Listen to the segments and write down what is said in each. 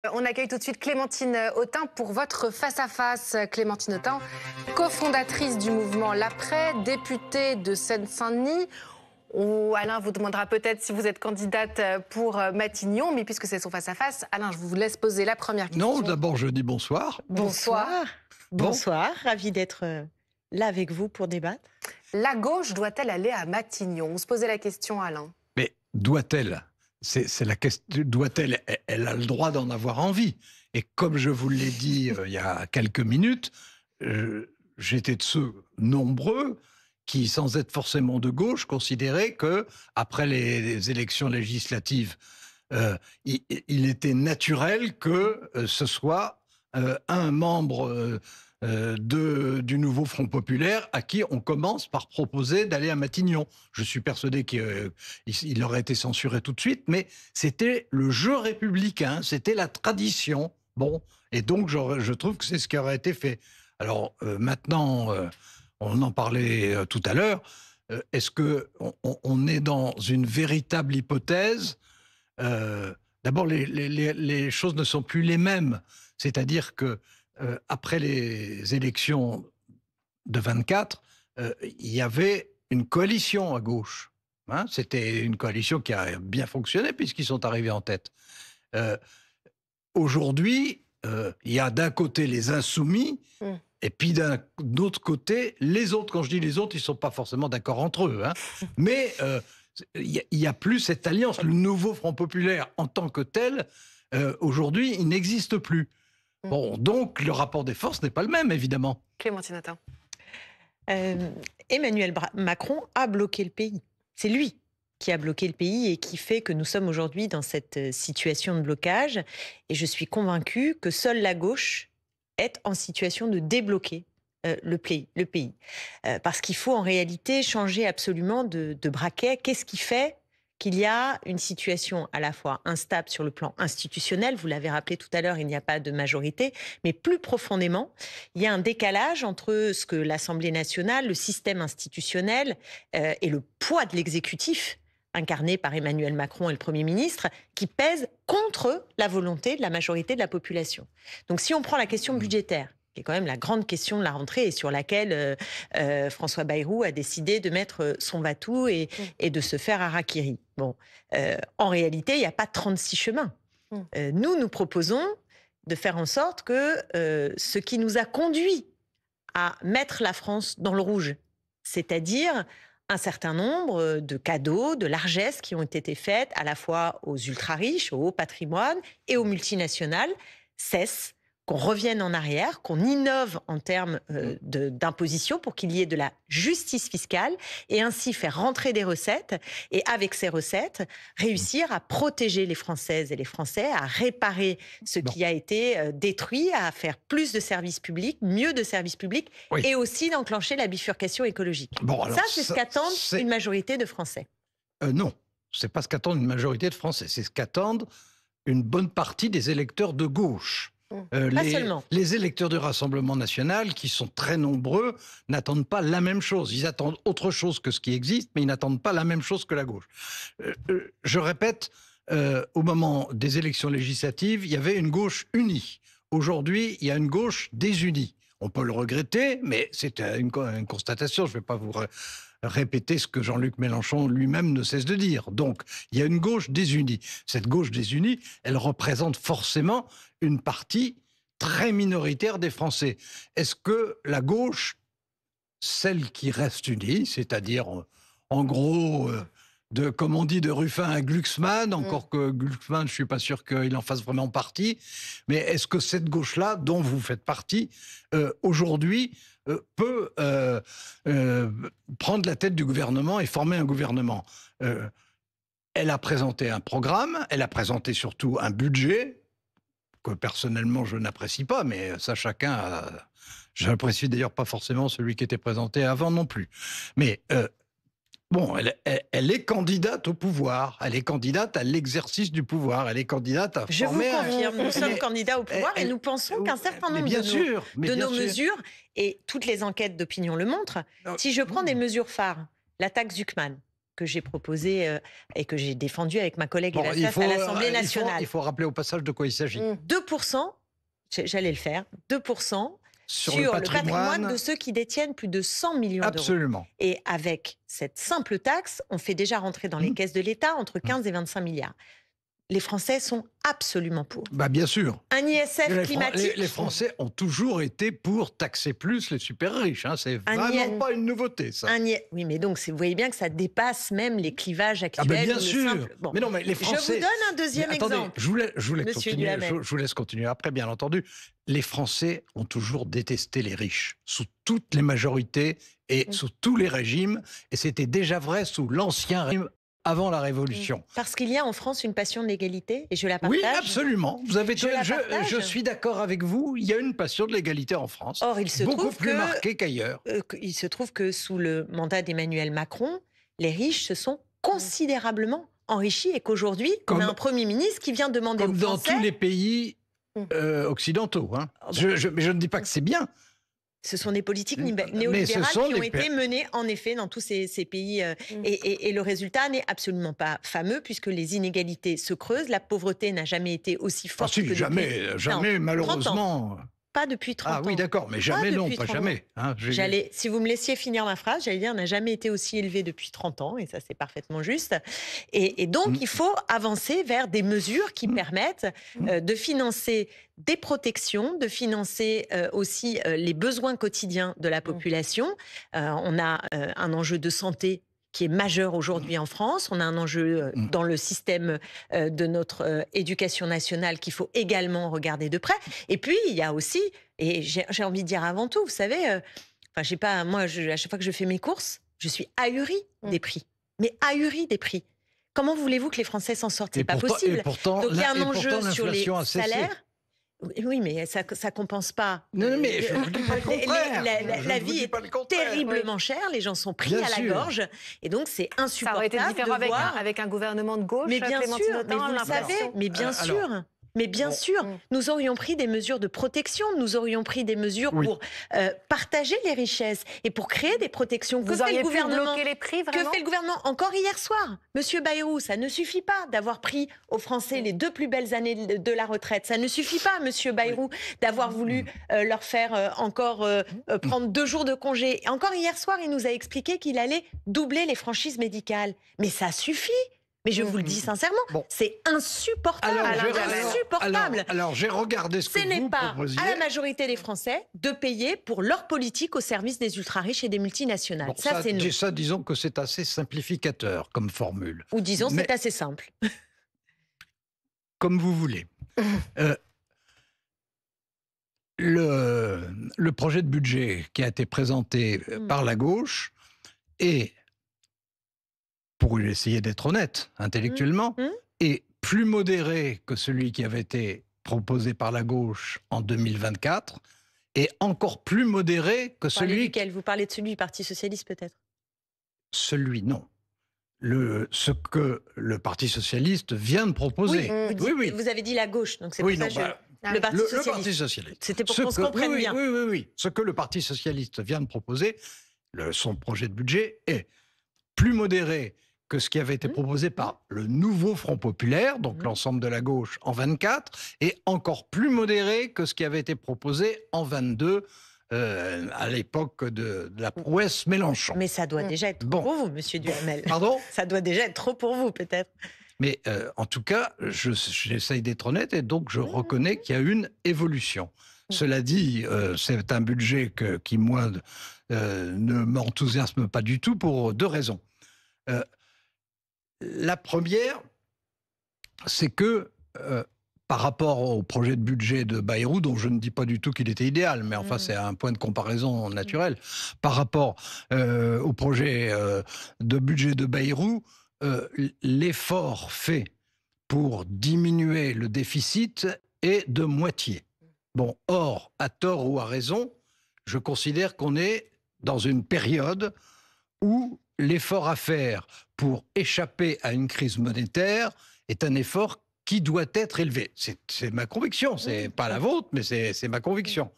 On accueille tout de suite Clémentine Autain pour votre face-à-face. Clémentine Autain, cofondatrice du mouvement L'Après, députée de Seine-Saint-Denis. Alain vous demandera peut-être si vous êtes candidate pour Matignon, mais puisque c'est son face-à-face, Alain, je vous laisse poser la première question. Non, d'abord je dis bonsoir. Bonsoir. Bonsoir, ravi d'être là avec vous pour débattre. La gauche doit-elle aller à Matignon? On se posait la question, Alain. Mais doit-elle? C'est la question. Doit-elle? Elle a le droit d'en avoir envie. Et comme je vous l'ai dit il y a quelques minutes, j'étais de ceux nombreux qui, sans être forcément de gauche, considéraient que après les élections législatives, il était naturel que ce soit un membre du nouveau Front populaire à qui on commence par proposer d'aller à Matignon. Je suis persuadé qu'il aurait été censuré tout de suite, mais c'était le jeu républicain, c'était la tradition. Bon, et donc je trouve que c'est ce qui aurait été fait. Alors maintenant, on en parlait tout à l'heure, est-ce qu'on est dans une véritable hypothèse? D'abord, les choses ne sont plus les mêmes. C'est-à-dire que après les élections de 24, il y avait une coalition à gauche. Hein, c'était une coalition qui a bien fonctionné puisqu'ils sont arrivés en tête. Aujourd'hui, il y a d'un côté les insoumis et puis d'un autre côté les autres. Quand je dis les autres, ils ne sont pas forcément d'accord entre eux. Hein, mais il n'y a plus cette alliance. Le nouveau Front populaire en tant que tel, aujourd'hui, il n'existe plus. Bon, donc le rapport des forces n'est pas le même, évidemment. Clémentine Autain. Emmanuel Macron a bloqué le pays. C'est lui qui a bloqué le pays et qui fait que nous sommes aujourd'hui dans cette situation de blocage. Et je suis convaincue que seule la gauche est en situation de débloquer le pays. Parce qu'il faut en réalité changer absolument de braquet. Qu'est-ce qui fait qu'il y a une situation à la fois instable sur le plan institutionnel, vous l'avez rappelé tout à l'heure, il n'y a pas de majorité, mais plus profondément, il y a un décalage entre ce que l'Assemblée nationale, le système institutionnel et le poids de l'exécutif, incarné par Emmanuel Macron et le Premier ministre, qui pèse contre la volonté de la majorité de la population. Donc si on prend la question budgétaire, qui est quand même la grande question de la rentrée et sur laquelle François Bayrou a décidé de mettre son va-tout et de se faire harakiri. Bon, en réalité, il n'y a pas 36 chemins. Nous proposons de faire en sorte que ce qui nous a conduit à mettre la France dans le rouge, c'est-à-dire un certain nombre de cadeaux, de largesses qui ont été faites à la fois aux ultra-riches, au haut patrimoine et aux multinationales, cesse, qu'on revienne en arrière, qu'on innove en termes d'imposition pour qu'il y ait de la justice fiscale et ainsi faire rentrer des recettes et avec ces recettes, réussir à protéger les Françaises et les Français, à réparer ce qui a été détruit, à faire plus de services publics, mieux de services publics et aussi d'enclencher la bifurcation écologique. Bon, alors, ça, c'est ce qu'attendent une majorité de Français. Non, c'est pas ce qu'attendent une majorité de Français, c'est ce qu'attendent une bonne partie des électeurs de gauche. Les électeurs du Rassemblement national, qui sont très nombreux, n'attendent pas la même chose. Ils attendent autre chose que ce qui existe, mais ils n'attendent pas la même chose que la gauche. Je répète, au moment des élections législatives, il y avait une gauche unie. Aujourd'hui, il y a une gauche désunie. On peut le regretter, mais c'est une constatation. Je ne vais pas vous répéter ce que Jean-Luc Mélenchon lui-même ne cesse de dire. Donc, il y a une gauche désunie. Cette gauche désunie, elle représente forcément une partie très minoritaire des Français. Est-ce que la gauche, celle qui reste unie, c'est-à-dire, en gros, comme on dit, de Ruffin à Glucksmann, encore que Glucksmann, je ne suis pas sûr qu'il en fasse vraiment partie, mais est-ce que cette gauche-là, dont vous faites partie, aujourd'hui, peut prendre la tête du gouvernement et former un gouvernement? Elle a présenté un programme, elle a présenté surtout un budget, que personnellement je n'apprécie pas, mais ça chacun a... Je n'apprécie d'ailleurs pas forcément celui qui était présenté avant non plus. Mais bon, elle est candidate au pouvoir, elle est candidate à l'exercice du pouvoir, elle est candidate à Je former... vous confirme, nous sommes candidats au pouvoir et nous pensons qu'un certain nombre de nos mesures, et toutes les enquêtes d'opinion le montrent, si je prends des mesures phares, la taxe Zuckman, que j'ai proposé et que j'ai défendu avec ma collègue Bon, Eva Staff à l'Assemblée nationale. Il faut rappeler au passage de quoi il s'agit. 2%, j'allais le faire, 2% sur le patrimoine de ceux qui détiennent plus de 100 millions d'euros. Absolument. Et avec cette simple taxe, on fait déjà rentrer dans les caisses de l'État entre 15 et 25 milliards. Les Français sont absolument pour. Bah bien sûr. Un ISF climatique. Les Français ont toujours été pour taxer plus les super riches. Hein. C'est vraiment pas une nouveauté, ça. Oui, mais donc vous voyez bien que ça dépasse même les clivages actuels. Ah ben bien sûr. Bon. Mais non, mais les Français. Je vous donne un deuxième exemple. Je vous laisse continuer après, bien entendu. Les Français ont toujours détesté les riches, sous toutes les majorités et sous tous les régimes. Et c'était déjà vrai sous l'ancien régime. Avant la Révolution. Parce qu'il y a en France une passion de l'égalité, et je la partage. Oui, absolument. Vous avez je suis d'accord avec vous. Il y a une passion de l'égalité en France. Or, il se beaucoup plus marquée qu'ailleurs. Il se trouve que sous le mandat d'Emmanuel Macron, les riches se sont considérablement enrichis et qu'aujourd'hui, on a un Premier ministre qui vient demander aux Français... Comme dans tous les pays occidentaux. Hein. Mais je ne dis pas que c'est bien. Ce sont des politiques néolibérales qui ont été menées, en effet, dans tous ces pays. Et le résultat n'est absolument pas fameux, puisque les inégalités se creusent. La pauvreté n'a jamais été aussi forte que jamais, malheureusement. Pas depuis 30 ans. Ah oui, d'accord, mais jamais, pas jamais. Hein, si vous me laissiez finir ma phrase, j'allais dire, n'a jamais été aussi élevé depuis 30 ans, et ça, c'est parfaitement juste. Et donc, il faut avancer vers des mesures qui permettent de financer des protections, de financer aussi les besoins quotidiens de la population. On a un enjeu de santé qui est majeur aujourd'hui en France. On a un enjeu dans le système de notre éducation nationale qu'il faut également regarder de près. Et puis, il y a aussi, et j'ai envie de dire avant tout, vous savez, à chaque fois que je fais mes courses, je suis ahurie des prix. Mais ahurie des prix. Comment voulez-vous que les Français s'en sortent? C'est pas possible. Donc, il y a un enjeu sur les salaires. Oui, mais ça compense pas. Non, mais je vous dis pas le contraire. La vie est terriblement chère, les gens sont pris à la gorge, et donc c'est insupportable. Ça aurait été différent avec un gouvernement de gauche. Mais bien sûr, mais vous le savez, mais bien sûr. Mais bien sûr, nous aurions pris des mesures de protection, nous aurions pris des mesures pour partager les richesses et pour créer des protections. Vous auriez pu bloquer les prix, vraiment ? Que fait le gouvernement? Encore hier soir, Monsieur Bayrou, ça ne suffit pas d'avoir pris aux Français les 2 plus belles années de la retraite. Ça ne suffit pas, Monsieur Bayrou, d'avoir voulu leur faire encore prendre 2 jours de congé. Et encore hier soir, il nous a expliqué qu'il allait doubler les franchises médicales. Mais ça suffit. Mais je vous le dis sincèrement, c'est insupportable. Alors, j'ai regardé ce que vous proposiez. Ce n'est pas à la majorité des Français de payer pour leur politique au service des ultra-riches et des multinationales. Bon, c'est nous. Ça, disons que c'est assez simplificateur comme formule. Ou disons, c'est assez simple. Comme vous voulez. Le projet de budget qui a été présenté par la gauche est, pour essayer d'être honnête intellectuellement, est plus modéré que celui qui avait été proposé par la gauche en 2024 et encore plus modéré que celui... Vous parlez de celui du Parti Socialiste peut-être? Celui, non. Ce que le Parti Socialiste vient de proposer. Oui. Vous avez dit la gauche, donc c'est pour ça que le Parti Socialiste. C'était pour qu'on se comprenne bien. Oui. Ce que le Parti Socialiste vient de proposer, son projet de budget est plus modéré que ce qui avait été proposé par le nouveau Front populaire, donc l'ensemble de la gauche en 24, et encore plus modéré que ce qui avait été proposé en 22, à l'époque de la prouesse Mélenchon. Mais ça doit déjà être trop pour vous, Monsieur Duhamel. Pardon? Ça doit déjà être trop pour vous, peut-être. Mais en tout cas, j'essaye d'être honnête, et donc je reconnais qu'il y a une évolution. Cela dit, c'est un budget qui, moi, ne m'enthousiasme pas du tout pour 2 raisons. La première, c'est que par rapport au projet de budget de Bayrou, dont je ne dis pas du tout qu'il était idéal, mais enfin c'est un point de comparaison naturel, par rapport au projet de budget de Bayrou, l'effort fait pour diminuer le déficit est de moitié. Bon, or, à tort ou à raison, je considère qu'on est dans une période où l'effort à faire pour échapper à une crise monétaire est un effort qui doit être élevé. C'est ma conviction, c'est pas la vôtre, mais c'est ma conviction.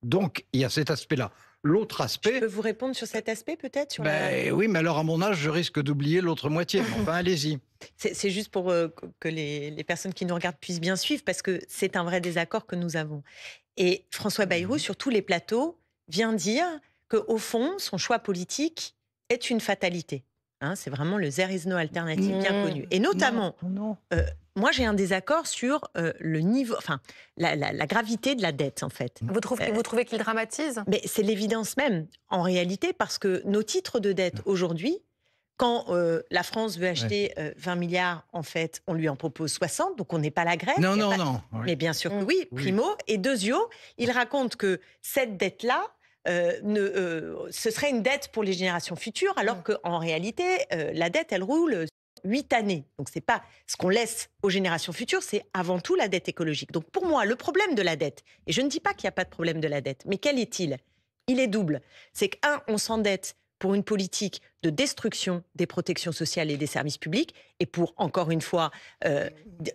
Donc, il y a cet aspect-là. l'autre Je aspect... peux vous répondre sur cet aspect peut-être sur Oui, mais alors à mon âge, je risque d'oublier l'autre moitié. Enfin, allez-y. C'est juste pour que les personnes qui nous regardent puissent bien suivre, parce que c'est un vrai désaccord que nous avons. Et François Bayrou, sur tous les plateaux, vient dire qu'au fond, son choix politique est une fatalité. Hein, c'est vraiment le there is no alternative bien connu. Et notamment, Non. moi j'ai un désaccord sur le niveau, enfin la gravité de la dette en fait. Vous trouvez qu'il dramatise? Mais c'est l'évidence même, en réalité, parce que nos titres de dette aujourd'hui, quand la France veut acheter 20 milliards, en fait, on lui en propose 60, donc on n'est pas la Grèce. Non. Oui. Mais bien sûr que oui, primo. Et deuxio, il raconte que cette dette-là, ce serait une dette pour les générations futures, alors qu'en réalité, la dette, elle roule 8 années. Donc, c'est pas ce qu'on laisse aux générations futures, c'est avant tout la dette écologique. Donc, pour moi, le problème de la dette, et je ne dis pas qu'il n'y a pas de problème de la dette, mais quel est-il? Il est double. C'est on s'endette pour une politique de destruction des protections sociales et des services publics, et pour, encore une fois,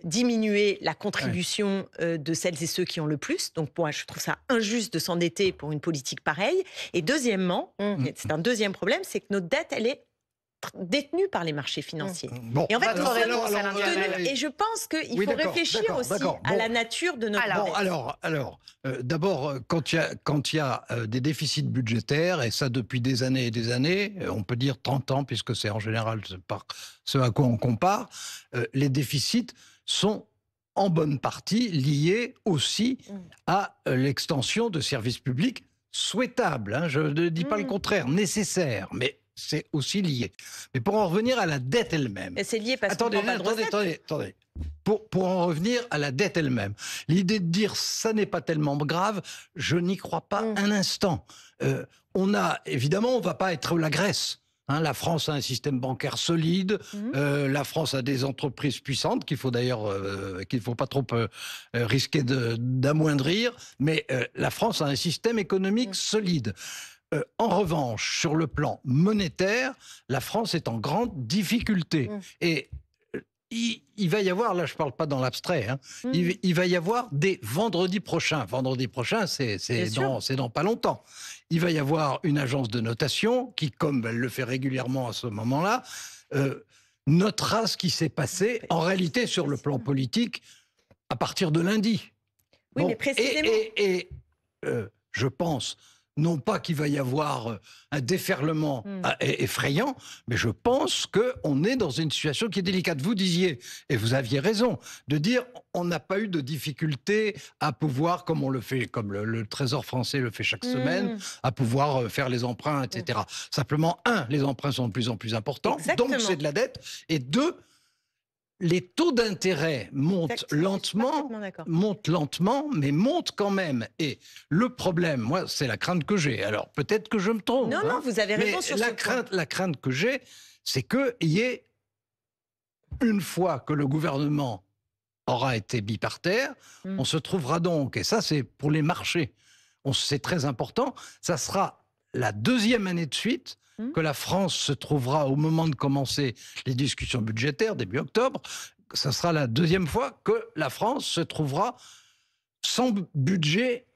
diminuer la contribution de celles et ceux qui ont le plus. Donc, moi, je trouve ça injuste de s'endetter pour une politique pareille. Et deuxièmement, c'est un deuxième problème, c'est que notre dette, elle est détenue par les marchés financiers. Bon, et en fait, et je pense qu'il faut réfléchir aussi à la nature de notre dette. Alors, d'abord, quand il y a des déficits budgétaires, et ça depuis des années et des années, on peut dire 30 ans, puisque c'est en général par ce à quoi on compare, les déficits sont en bonne partie liés aussi à l'extension de services publics souhaitables. Hein, je ne dis pas le contraire, nécessaires, mais c'est aussi lié. Mais pour en revenir à la dette elle-même... C'est lié parce qu'on n'a pas de recettes. Attendez. Pour en revenir à la dette elle-même, l'idée de dire ça n'est pas tellement grave, je n'y crois pas un instant. On ne va pas être la Grèce. Hein, la France a un système bancaire solide, la France a des entreprises puissantes qu'il faut d'ailleurs, qu'il ne faut pas trop risquer d'amoindrir, mais la France a un système économique solide. En revanche, sur le plan monétaire, la France est en grande difficulté. Et il va y avoir, là je ne parle pas dans l'abstrait, hein, il va y avoir dès vendredi prochain. Vendredi prochain, c'est dans pas longtemps. Il va y avoir une agence de notation qui, comme elle le fait régulièrement à ce moment-là, notera ce qui s'est passé en réalité sur le plan politique à partir de lundi. Oui, mais précisément. Et je pense... Non pas qu'il va y avoir un déferlement effrayant, mais je pense qu'on est dans une situation qui est délicate. Vous disiez, et vous aviez raison, de dire on n'a pas eu de difficulté à pouvoir, comme on le fait, comme le Trésor français le fait chaque semaine, à pouvoir faire les emprunts, etc. Simplement, les emprunts sont de plus en plus importants, donc c'est de la dette, et deux, les taux d'intérêt montent lentement, mais montent quand même. Et le problème, moi, c'est la crainte que j'ai. Alors, peut-être que je me trompe. Non, vous avez raison sur ce point. La crainte que j'ai, c'est qu'il y ait, une fois que le gouvernement aura été mis par terre, on se trouvera donc, et ça c'est pour les marchés, c'est très important, ça sera la deuxième année de suite que la France se trouvera au moment de commencer les discussions budgétaires, début octobre, ça sera la deuxième fois que la France se trouvera sans budget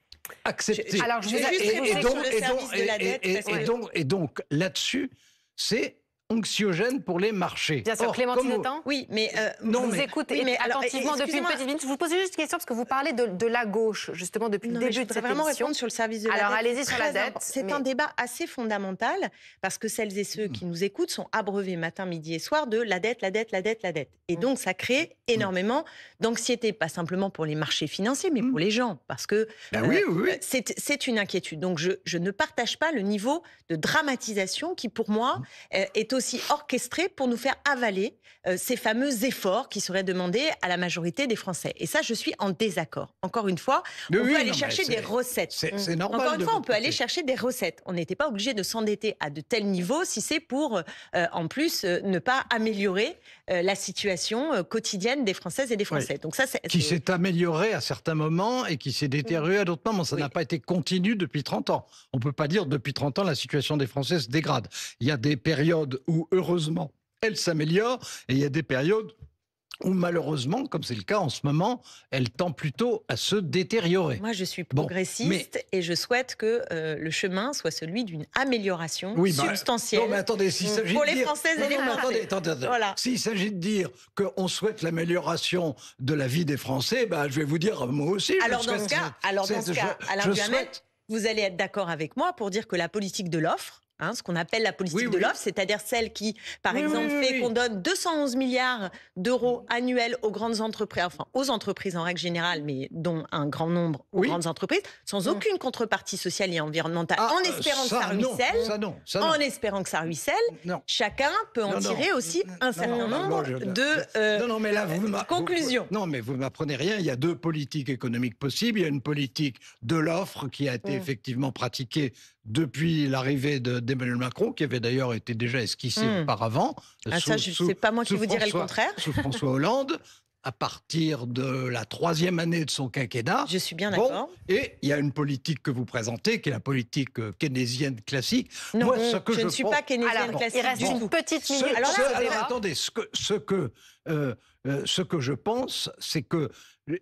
accepté. Alors, je vais juste répondre sur le service de la dette. Et donc, là-dessus, c'est anxiogène pour les marchés. Bien sûr, Clémentine Autain. Oui, mais je vous écoute attentivement depuis une petite minute. Je vous pose juste une question parce que vous parlez de la gauche, justement, depuis le début de cette vraiment émission. Répondre sur le service de la dette. Alors, allez-y sur la dette. C'est un débat assez fondamental parce que celles et ceux qui nous écoutent sont abreuvés matin, midi et soir de la dette, la dette, la dette, la dette. Et donc, ça crée énormément d'anxiété, pas simplement pour les marchés financiers, mais pour les gens, parce que c'est une inquiétude. Donc, je ne partage pas le niveau de dramatisation qui, pour moi, est aussi orchestré pour nous faire avaler ces fameux efforts qui seraient demandés à la majorité des Français. Et ça, je suis en désaccord. Encore une fois, on peut aller chercher des recettes. C'est normal. Encore une fois, on peut aller chercher des recettes. On n'était pas obligé de s'endetter à de tels niveaux si c'est pour, en plus, ne pas améliorer la situation quotidienne des Françaises et des Français. Oui. Donc ça, qui s'est amélioré à certains moments et qui s'est détérioré à d'autres moments. Ça n'a pas été continu depuis 30 ans. On ne peut pas dire depuis 30 ans la situation des Français se dégrade. Il y a des périodes où, heureusement, elle s'améliore et il y a des périodes où malheureusement, comme c'est le cas en ce moment, elle tend plutôt à se détériorer. Moi, je suis Bon, progressiste et je souhaite que le chemin soit celui d'une amélioration substantielle non, mais attendez, s'il s'agit pour de les dire... Françaises et les Non, mais Français. attendez. Voilà. S'il s'agit de dire qu'on souhaite l'amélioration de la vie des Français, ben, je vais vous dire, moi aussi... Alors dans ce cas, Alain Duhamel, souhaite... vous allez être d'accord avec moi pour dire que la politique de l'offre, ce qu'on appelle la politique de l'offre, c'est-à-dire celle qui, par exemple, fait qu'on donne 211 milliards d'euros annuels aux grandes entreprises, enfin aux entreprises en règle générale, mais dont un grand nombre aux grandes entreprises, sans aucune contrepartie sociale et environnementale, en espérant que ça ruisselle. En espérant que ça ruisselle, chacun peut en tirer aussi un certain nombre de conclusions. Non, mais vous ne m'apprenez rien. Il y a deux politiques économiques possibles. Il y a une politique de l'offre qui a été effectivement pratiquée depuis l'arrivée d'Emmanuel Macron, qui avait d'ailleurs été déjà esquissée auparavant. Ça, c'est pas moi qui vous dirai le contraire. Sous François Hollande, à partir de la 3e année de son quinquennat. Je suis bien d'accord. Et il y a une politique que vous présentez, qui est la politique keynésienne classique. Non, moi, je ne suis pas keynésienne classique. Il reste une petite minute. Attendez, ce que je pense, c'est que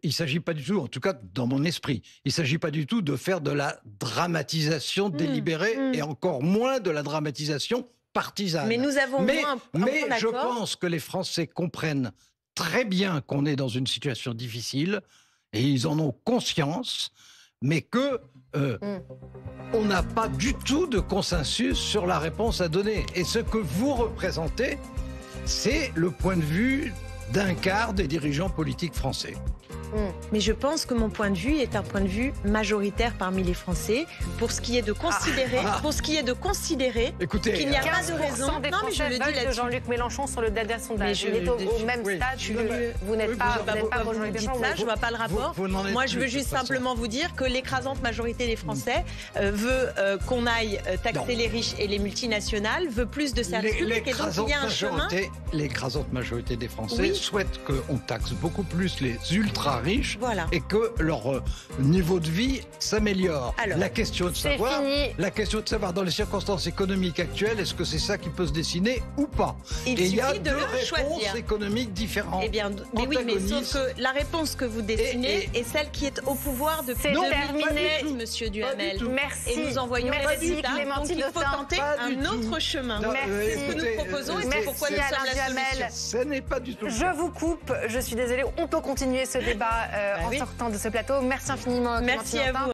il ne s'agit pas du tout, en tout cas dans mon esprit, il ne s'agit pas du tout de faire de la dramatisation délibérée et encore moins de la dramatisation partisane. Mais nous avons mais je pense que les Français comprennent très bien qu'on est dans une situation difficile et ils en ont conscience, mais que on n'a pas du tout de consensus sur la réponse à donner. Et ce que vous représentez, c'est le point de vue d'un quart des dirigeants politiques français. Mais je pense que mon point de vue est un point de vue majoritaire parmi les Français pour ce qui est de considérer, qu'il n'y a pas de raison. Des Français veulent de Jean-Luc Mélenchon sur le dernier sondage. Il est au même stade. Vous n'êtes pas pour Jean-Luc Mélenchon. Je ne vois pas le rapport. Moi, je veux juste simplement vous dire que l'écrasante majorité des Français veut qu'on aille taxer les riches et les multinationales, veut plus de services publics et donc il y a un chemin. L'écrasante majorité des Français souhaite qu'on taxe beaucoup plus les ultra riches et que leur niveau de vie s'améliore. La question de savoir dans les circonstances économiques actuelles, est-ce que c'est ça qui peut se dessiner ou pas? Il y a deux réponses économiques différentes. Eh bien, mais oui, mais sauf que la réponse que vous dessinez est celle qui est au pouvoir depuis 2017, Monsieur Duhamel. Merci. Et nous envoyons des résultats. Donc il faut tenter un autre chemin. C'est ce que nous proposons et c'est pourquoi nous sommes la solution. Ce n'est pas du tout. Je vous coupe. Je suis désolée. On peut continuer ce débat en sortant de ce plateau. Merci infiniment. Merci à vous.